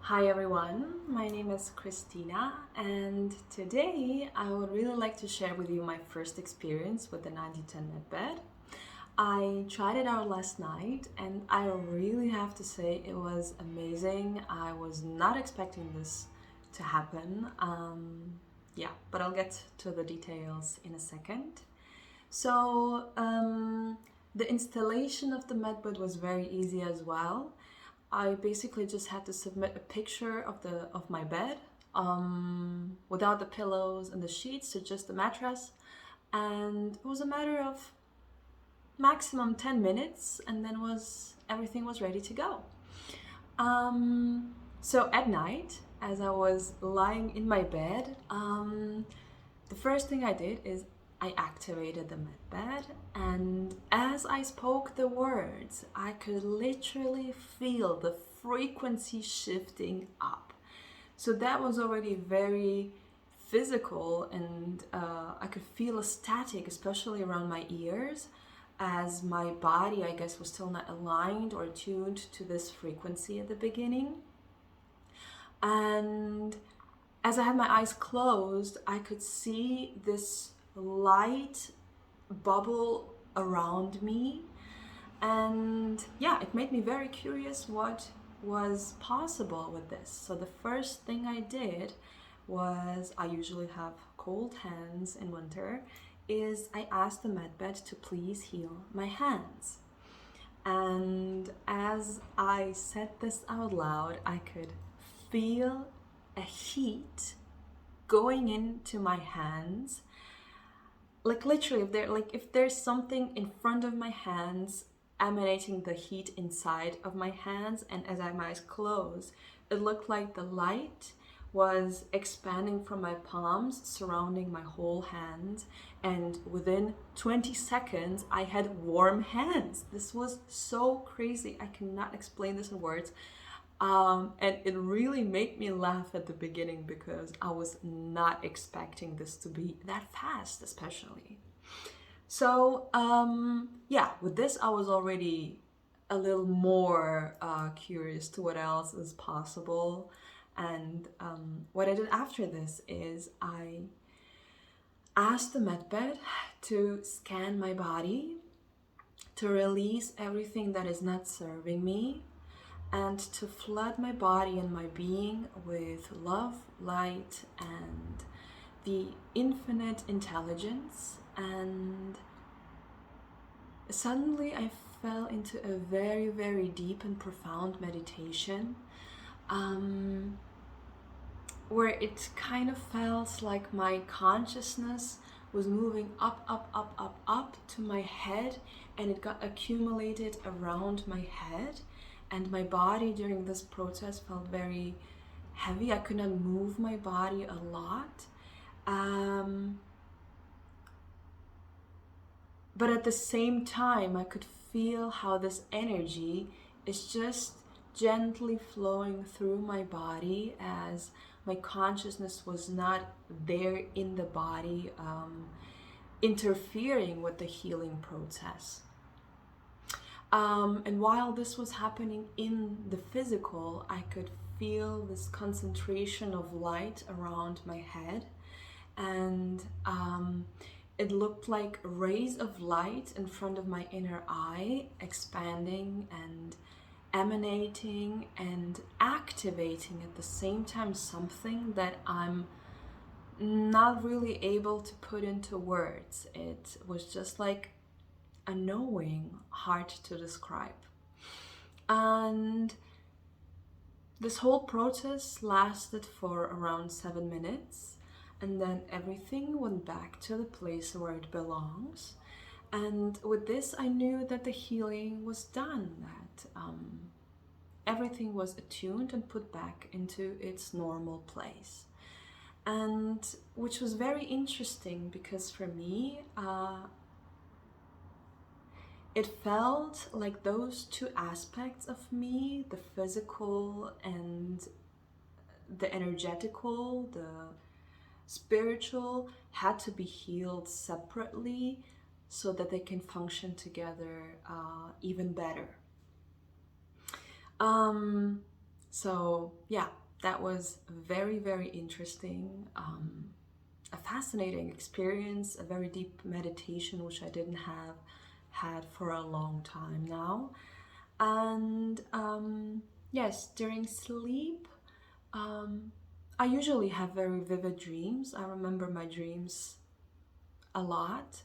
Hi everyone, my name is Christina, and today I would really like to share with you my first experience with the 9010 med bed. I tried it out last night and I really have to say it was amazing. I was not expecting this to happen. But I'll get to the details in a second. The installation of the medbed was very easy as well. I basically just had to submit a picture of my bed, without the pillows and the sheets, so just the mattress, and it was a matter of maximum 10 minutes, and then was everything was ready to go. So at night, as I was lying in my bed, the first thing I did is I activated the med bed, and as I spoke the words, I could literally feel the frequency shifting up. So that was already very physical, and I could feel a static, especially around my ears, as my body, I guess, was still not aligned or tuned to this frequency at the beginning. And as I had my eyes closed, I could see this light bubble around me. And yeah, it made me very curious what was possible with this. So the first thing I did was, I usually have cold hands in winter, is I asked the medbed to please heal my hands. And as I said this out loud, I could feel a heat going into my hands. Like literally, if there's something in front of my hands emanating the heat inside of my hands, and as I had my eyes closed, it looked like the light was expanding from my palms, surrounding my whole hand, and within 20 seconds I had warm hands. This was so crazy. I cannot explain this in words. And it really made me laugh at the beginning because I was not expecting this to be that fast, especially. So, with this, I was already a little more curious to what else is possible. And what I did after this is I asked the medbed to scan my body, to release everything that is not serving me, and to flood my body and my being with love, light, and the infinite intelligence. And suddenly I fell into a very, very deep and profound meditation, where it kind of felt like my consciousness was moving up to my head, and it got accumulated around my head. And my body during this process felt very heavy. I could not move my body a lot. But at the same time, I could feel how this energy is just gently flowing through my body, as my consciousness was not there in the body, interfering with the healing process. And while this was happening in the physical, I could feel this concentration of light around my head, and it looked like rays of light in front of my inner eye, expanding and emanating and activating at the same time something that I'm not really able to put into words. It was just like a knowing, hard to describe. And this whole process lasted for around 7 minutes, and then everything went back to the place where it belongs. And with this, I knew that the healing was done, that everything was attuned and put back into its normal place. And which was very interesting because for me, it felt like those two aspects of me, the physical and the energetical, the spiritual, had to be healed separately so that they can function together even better. So yeah, that was very, very interesting. A fascinating experience, a very deep meditation, which I didn't have had for a long time now. And yes, during sleep, um, I usually have very vivid dreams. I remember my dreams a lot.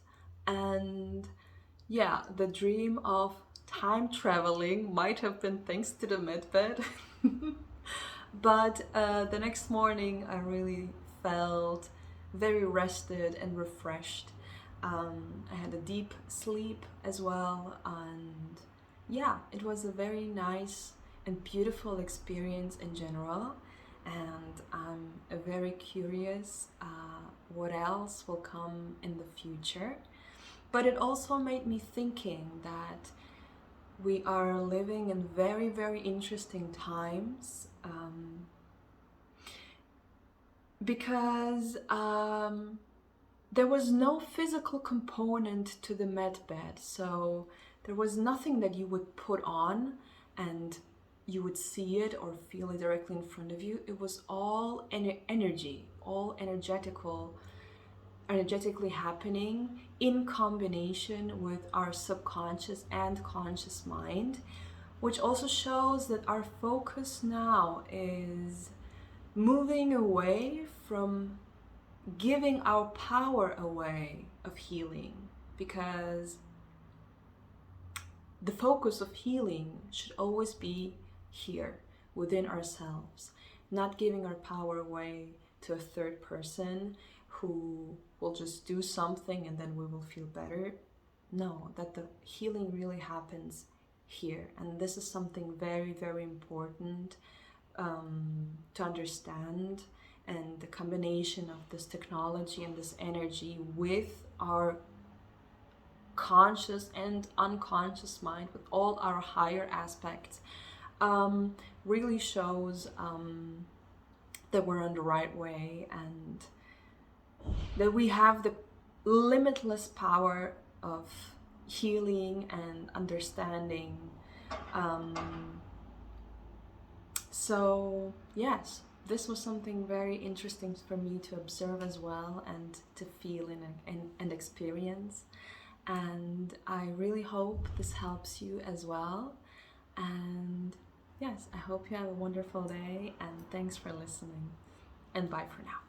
And yeah, the dream of time traveling might have been thanks to the medbed. But the next morning, I really felt very rested and refreshed. I had a deep sleep as well, and yeah, it was a very nice and beautiful experience in general. And I'm very curious what else will come in the future. But it also made me thinking that we are living in very, very interesting times, because there was no physical component to the med bed. So there was nothing that you would put on and you would see it or feel it directly in front of you. It was all energy, all energetically happening in combination with our subconscious and conscious mind, which also shows that our focus now is moving away from giving our power away of healing, because the focus of healing should always be here within ourselves, not giving our power away to a third person who will just do something and then we will feel better. No, that the healing really happens here. And this is something very, very important to understand. And the combination of this technology and this energy with our conscious and unconscious mind, with all our higher aspects, really shows that we're on the right way, and that we have the limitless power of healing and understanding. So yes, this was something very interesting for me to observe as well, and to feel and experience. And I really hope this helps you as well. And yes, I hope you have a wonderful day, and thanks for listening. And bye for now.